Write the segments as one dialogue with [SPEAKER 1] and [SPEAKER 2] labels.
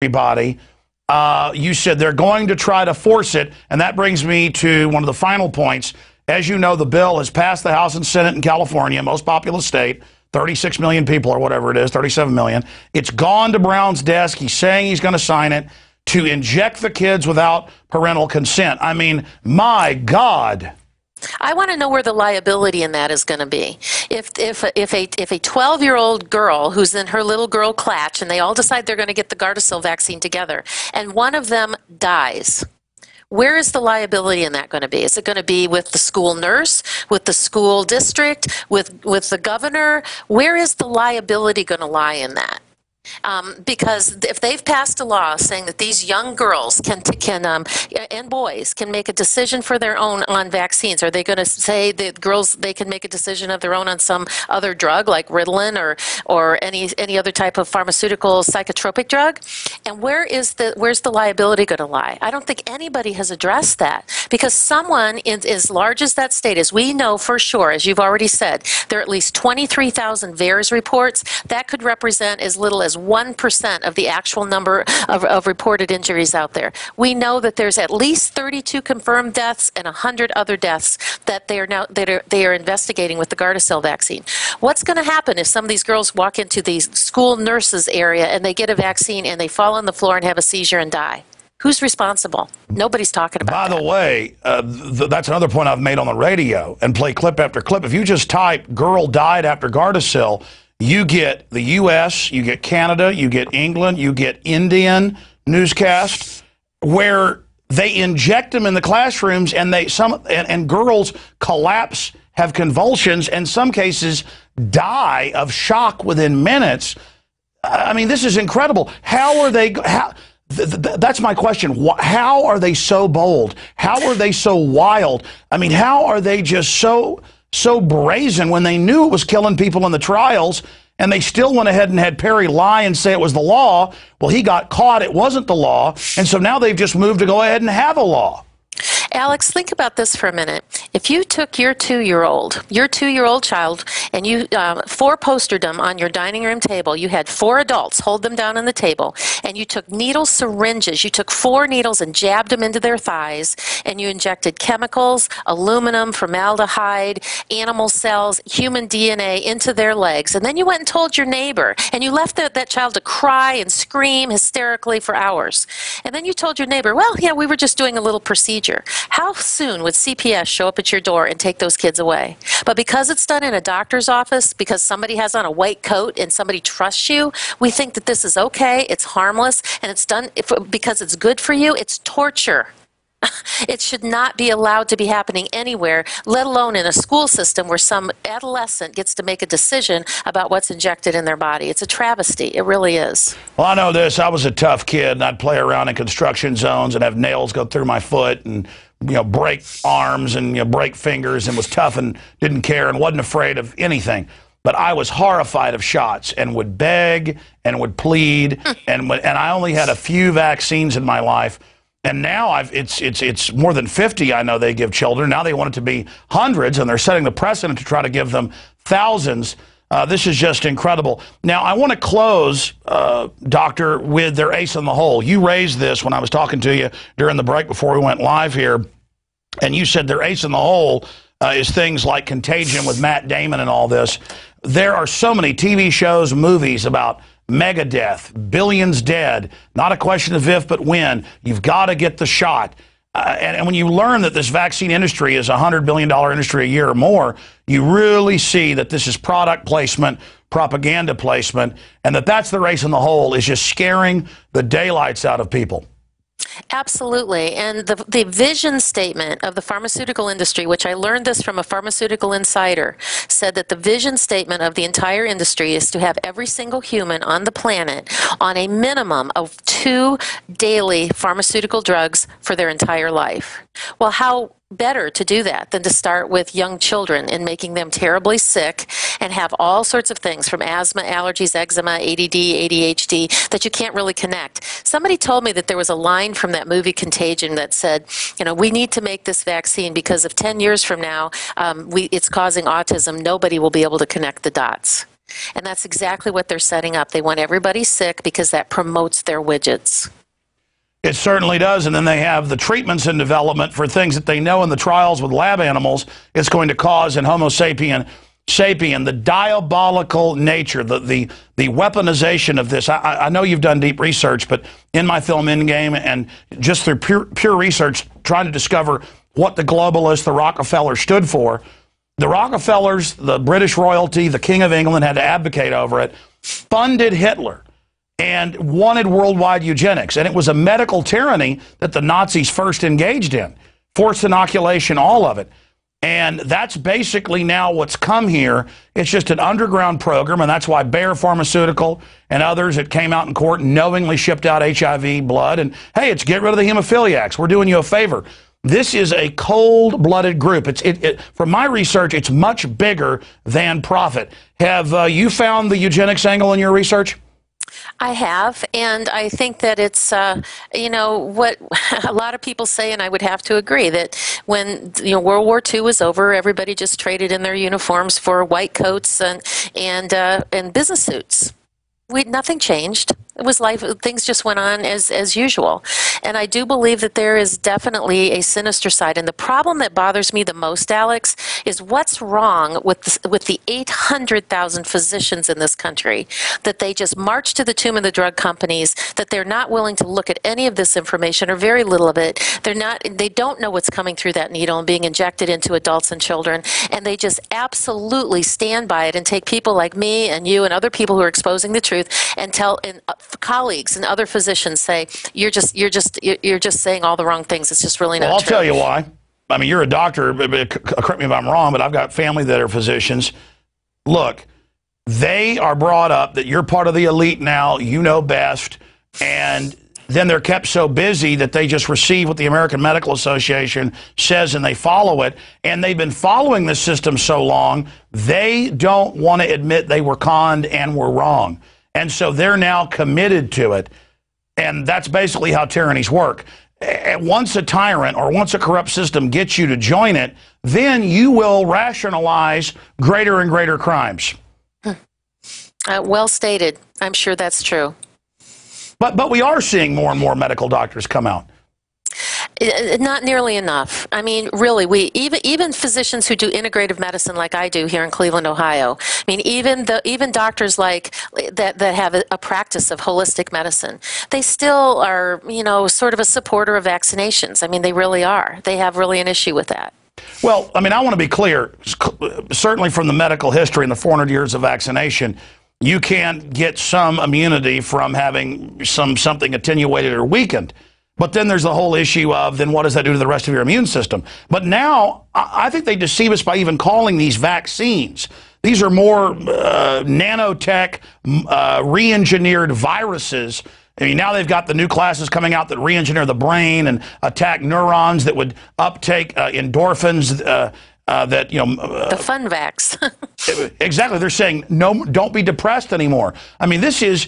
[SPEAKER 1] everybody. You said they're going to try to force it, and that brings me to one of the final points. As you know, the bill has passed the House and Senate in California, most populous state, 36 million people or whatever it is, 37 million. It's gone to Brown's desk. He's saying he's going to sign it to inject the kids without parental consent. I mean, my God.
[SPEAKER 2] I want to know where the liability in that is going to be. If a 12-year-old girl who's in her little girl clutch and they all decide they're going to get the Gardasil vaccine together and one of them dies, where is the liability in that going to be? Is it going to be with the school nurse, with the school district, with the governor? Where is the liability going to lie in that? Because if they've passed a law saying that these young girls and boys can make a decision for their own on vaccines, are they going to say that girls, they can make a decision of their own on some other drug like Ritalin or any other type of pharmaceutical psychotropic drug? And where's the liability going to lie? I don't think anybody has addressed that, because someone as large as that state, as we know for sure, as you've already said, there are at least 23,000 VAERS reports. That could represent as little as 1% of the actual number of reported injuries out there. We know that there's at least 32 confirmed deaths and 100 other deaths that they are investigating with the Gardasil vaccine. What's going to happen if some of these girls walk into the school nurses area and they get a vaccine and they fall on the floor and have a seizure and die? Who's responsible? Nobody's talking about that. By
[SPEAKER 1] the way, that's another point I've made on the radio and play clip after clip. If you just type "girl died after Gardasil," you get the U.S., you get Canada, you get England, you get Indian newscasts where they inject them in the classrooms and girls collapse, have convulsions, and some cases die of shock within minutes. I mean, this is incredible. How are they? That's my question. How are they so bold? How are they so wild? I mean, how are they just so brazen when they knew it was killing people in the trials, and they still went ahead and had Perry lie and say it was the law? Well, he got caught. It wasn't the law. And so now they've just moved to go ahead and have a law.
[SPEAKER 2] Alex, think about this for a minute. If you took your two-year-old child, and you four-postered them on your dining room table, you had 4 adults hold them down on the table, and you took needle syringes, you took 4 needles and jabbed them into their thighs, and you injected chemicals, aluminum, formaldehyde, animal cells, human DNA into their legs, and then you went and told your neighbor, and you left that child to cry and scream hysterically for hours. And then you told your neighbor, well, yeah, we were just doing a little procedure. How soon would CPS show up at your door and take those kids away? But because it's done in a doctor's office, because somebody has on a white coat and somebody trusts you, we think that this is okay, it's harmless, and it's done because it's good for you. It's torture. It should not be allowed to be happening anywhere, let alone in a school system where some adolescent gets to make a decision about what's injected in their body. It's a travesty. It really is.
[SPEAKER 1] Well, I know this. I was a tough kid, and I'd play around in construction zones and have nails go through my foot and, break arms and, break fingers, and was tough and didn't care and wasn't afraid of anything. But I was horrified of shots and would beg and would plead, and I only had a few vaccines in my life. And now it's more than 50, I know they give children. Now they want it to be hundreds, and they're setting the precedent to try to give them thousands. This is just incredible. Now, I want to close, Doctor, with their ace in the hole. You raised this when I was talking to you during the break before we went live here, and you said their ace in the hole is things like Contagion with Matt Damon and all this. There are so many TV shows, movies about mega death, billions dead, not a question of if but when. You've got to get the shot. And when you learn that this vaccine industry is a $100 billion industry a year or more, you really see that this is product placement, propaganda placement, and that's the race in the hole, is just scaring the daylights out of people.
[SPEAKER 2] Absolutely. And the vision statement of the pharmaceutical industry, which I learned this from a pharmaceutical insider, said that the vision statement of the entire industry is to have every single human on the planet on a minimum of 2 daily pharmaceutical drugs for their entire life. Well, how better to do that than to start with young children and making them terribly sick and have all sorts of things from asthma, allergies, eczema, ADD, ADHD that you can't really connect. Somebody told me that there was a line from that movie Contagion that said, we need to make this vaccine because if 10 years from now it's causing autism, nobody will be able to connect the dots. And that's exactly what they're setting up. They want everybody sick because that promotes their widgets.
[SPEAKER 1] It certainly does. And then they have the treatments in development for things that they know in the trials with lab animals it's going to cause in Homo sapien. The diabolical nature, the weaponization of this. I know you've done deep research, but in my film Endgame and just through pure research, trying to discover what the globalists, the Rockefellers, stood for. The Rockefellers, the British royalty, the King of England had to advocate over it, funded Hitler, and wanted worldwide eugenics. And it was a medical tyranny that the Nazis first engaged in. Forced inoculation, all of it. And that's basically now what's come here. It's just an underground program, and that's why Bayer Pharmaceutical and others that came out in court knowingly shipped out HIV blood. And, hey, it's get rid of the hemophiliacs. We're doing you a favor. This is a cold-blooded group. From my research, it's much bigger than profit. Have you found the eugenics angle in your research?
[SPEAKER 2] I have, and I think that it's, you know, what a lot of people say, and I would have to agree, that when, you know, World War II was over, everybody just traded in their uniforms for white coats and business suits. Nothing changed. It was life. Things just went on as usual. And I do believe that there is definitely a sinister side. And the problem that bothers me the most, Alex, is what's wrong with the 800,000 physicians in this country, that they just march to the tomb of the drug companies, that they're not willing to look at any of this information or very little of it. They don't know what's coming through that needle and being injected into adults and children. And they just absolutely stand by it and take people like me and you and other people who are exposing the truth and tell colleagues and other physicians say, you're just saying all the wrong things. It's just really not true.
[SPEAKER 1] I'll tell you why. I mean, you're a doctor, correct me if I'm wrong, but I've got family that are physicians. Look, they are brought up that you're part of the elite now, you know best, and then they're kept so busy that they just receive what the American Medical Association says and they follow it. And they've been following this system so long, they don't want to admit they were conned and were wrong. And so they're now committed to it. And that's basically how tyrannies work. Once a tyrant or once a corrupt system gets you to join it, then you will rationalize greater and greater crimes.
[SPEAKER 2] Well stated. I'm sure that's true.
[SPEAKER 1] But we are seeing more and more medical doctors come out.
[SPEAKER 2] Not nearly enough. I mean, really, even physicians who do integrative medicine like I do here in Cleveland, Ohio. I mean, even doctors like that have a practice of holistic medicine, they still are, you know, sort of a supporter of vaccinations. I mean, they really are. They have really an issue with that.
[SPEAKER 1] Well, I mean, I want to be clear. Certainly from the medical history and the 400 years of vaccination, you can get some immunity from having something attenuated or weakened. But then there's the whole issue of, then what does that do to the rest of your immune system? But now, I think they deceive us by even calling these vaccines. These are more nanotech, re-engineered viruses. I mean, now they've got the new classes coming out that re-engineer the brain and attack neurons that would uptake endorphins that, you know...
[SPEAKER 2] the fun vax.
[SPEAKER 1] Exactly. They're saying, no, don't be depressed anymore. I mean, this is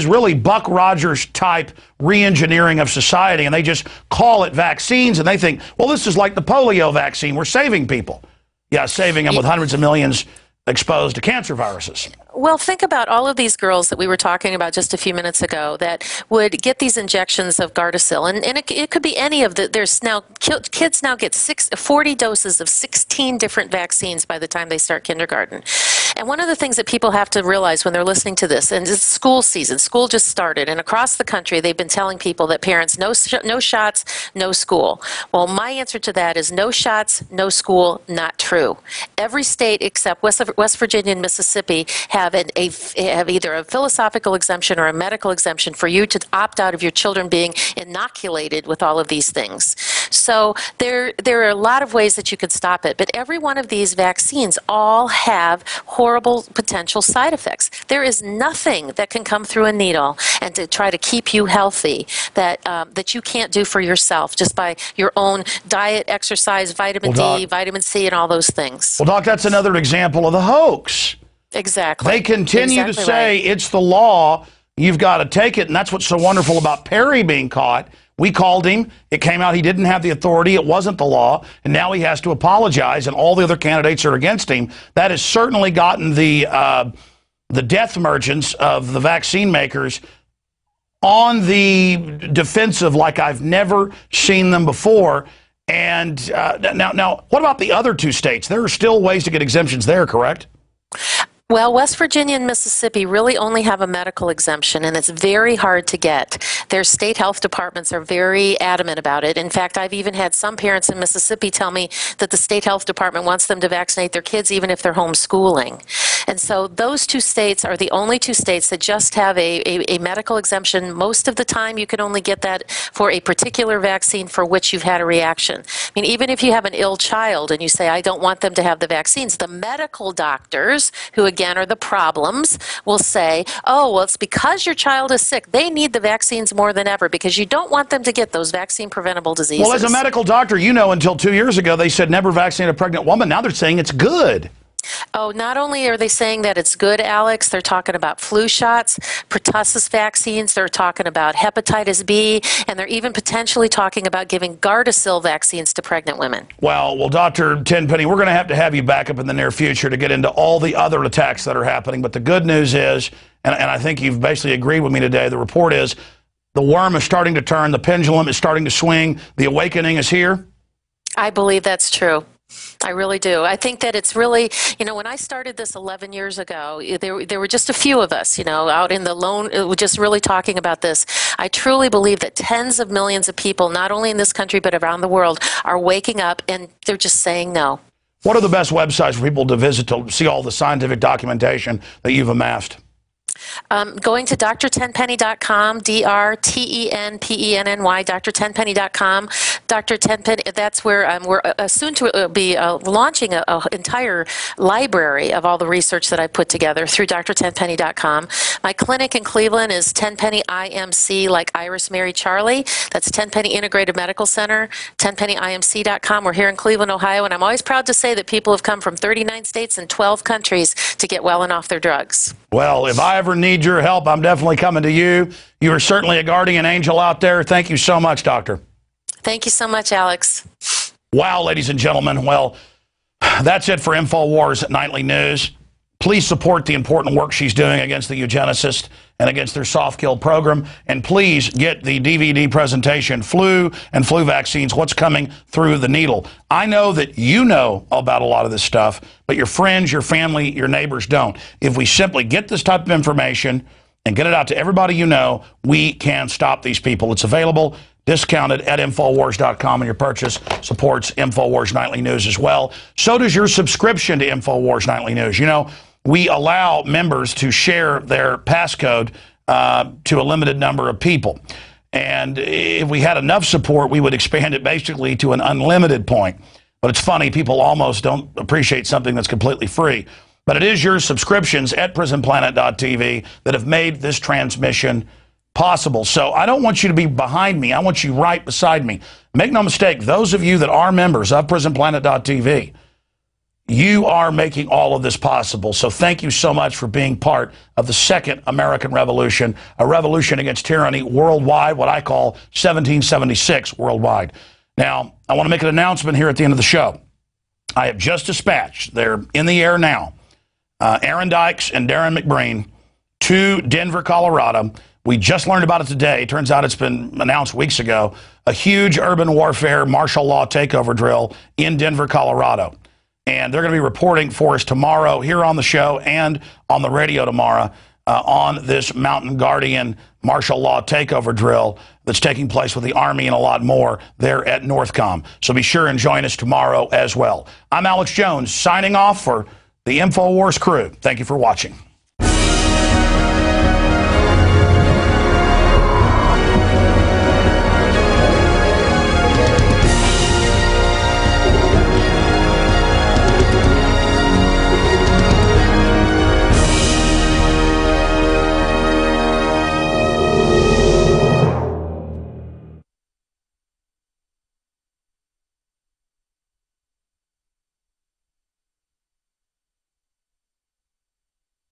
[SPEAKER 1] really Buck Rogers type re-engineering of society, and they just call it vaccines, and they think, well, this is like the polio vaccine. We're saving people. Yeah, saving them with hundreds of millions exposed to cancer viruses.
[SPEAKER 2] Well, think about all of these girls that we were talking about just a few minutes ago that would get these injections of Gardasil, and it could be any of the. There's now kids now get 40 doses of 16 different vaccines by the time they start kindergarten. And one of the things that people have to realize when they're listening to this, and it's school season, school just started, and across the country they've been telling people that parents, no shots, no school. Well, my answer to that is no shots, no school, not true. Every state except West Virginia and Mississippi have either a philosophical exemption or a medical exemption for you to opt out of your children being inoculated with all of these things. So there are a lot of ways that you could stop it, but every one of these vaccines all have horrible potential side effects. There is nothing that can come through a needle and to try to keep you healthy that you can't do for yourself just by your own diet, exercise, vitamin D, vitamin C, and all those things.
[SPEAKER 1] Well, Doc, that's another example of the hoax.
[SPEAKER 2] Exactly.
[SPEAKER 1] They continue to say it's the law. You've got to take it. And that's what's so wonderful about Perry being caught. We called him. It came out he didn't have the authority. It wasn't the law. And now he has to apologize. And all the other candidates are against him. That has certainly gotten the the death merchants of the vaccine makers on the defensive like I've never seen them before. And now, what about the other two states? There are still ways to get exemptions there, correct?
[SPEAKER 2] Well, West Virginia and Mississippi really only have a medical exemption, and it's very hard to get. Their state health departments are very adamant about it. In fact, I've even had some parents in Mississippi tell me that the state health department wants them to vaccinate their kids even if they're homeschooling. And so those two states are the only two states that just have a medical exemption. Most of the time, you can only get that for a particular vaccine for which you've had a reaction. I mean, even if you have an ill child and you say, I don't want them to have the vaccines, the medical doctors, who again are the problems, will say, oh, well, it's because your child is sick. They need the vaccines more than ever because you don't want them to get those vaccine preventable diseases.
[SPEAKER 1] Well, as a medical doctor, you know, until 2 years ago, they said never vaccinate a pregnant woman. Now they're saying it's good.
[SPEAKER 2] Oh, not only are they saying that it's good, Alex, they're talking about flu shots, pertussis vaccines, they're talking about hepatitis B, and they're even potentially talking about giving Gardasil vaccines to pregnant women.
[SPEAKER 1] Well, Dr. Tenpenny, we're going to have you back up in the near future to get into all the other attacks that are happening. But the good news is, and I think you've basically agreed with me today, the report is the worm is starting to turn, the pendulum is starting to swing, the awakening is here.
[SPEAKER 2] I believe that's true. I really do. I think that it's really, you know, when I started this 11 years ago, there were just a few of us, you know, out in the lone, just really talking about this. I truly believe that tens of millions of people, not only in this country, but around the world, are waking up and they're just saying no.
[SPEAKER 1] What are the best websites for people to visit to see all the scientific documentation that you've amassed?
[SPEAKER 2] Going to drtenpenny.com, DRTENPENNY, drtenpenny.com. Dr. Tenpenny, that's where we're soon to be launching an entire library of all the research that I put together through drtenpenny.com. My clinic in Cleveland is Tenpenny IMC, like Iris Mary Charlie. That's Tenpenny Integrated Medical Center, tenpennyimc.com. We're here in Cleveland, Ohio, and I'm always proud to say that people have come from 39 states and 12 countries to get well and off their drugs.
[SPEAKER 1] Well, if I ever need your help, I'm definitely coming to you. You are certainly a guardian angel out there. Thank you so much, Doctor.
[SPEAKER 2] Thank you so much, Alex.
[SPEAKER 1] Wow, ladies and gentlemen. Well, that's it for InfoWars Nightly News. Please support the important work she's doing against the eugenicists and against their soft kill program. And please get the DVD presentation, Flu and Flu Vaccines, What's Coming Through the Needle. I know that you know about a lot of this stuff, but your friends, your family, your neighbors don't. If we simply get this type of information and get it out to everybody you know, we can stop these people. It's available, discounted at Infowars.com, and your purchase supports Infowars Nightly News as well. So does your subscription to Infowars Nightly News. You know, we allow members to share their passcode to a limited number of people. And if we had enough support, we would expand it basically to an unlimited point. But it's funny, people almost don't appreciate something that's completely free. But it is your subscriptions at PrisonPlanet.tv that have made this transmission possible. So I don't want you to be behind me. I want you right beside me. Make no mistake, those of you that are members of PrisonPlanet.tv, you are making all of this possible. So thank you so much for being part of the second American Revolution, a revolution against tyranny worldwide, what I call 1776 worldwide. Now, I want to make an announcement here at the end of the show. I have just dispatched, they're in the air now, Aaron Dykes and Darren McBreen to Denver, Colorado. We just learned about it today. Turns out it's been announced weeks ago. A huge urban warfare martial law takeover drill in Denver, Colorado. And they're going to be reporting for us tomorrow here on the show and on the radio tomorrow on this Mountain Guardian martial law takeover drill that's taking place with the Army and a lot more there at Northcom. So be sure and join us tomorrow as well. I'm Alex Jones signing off for the InfoWars crew. Thank you for watching.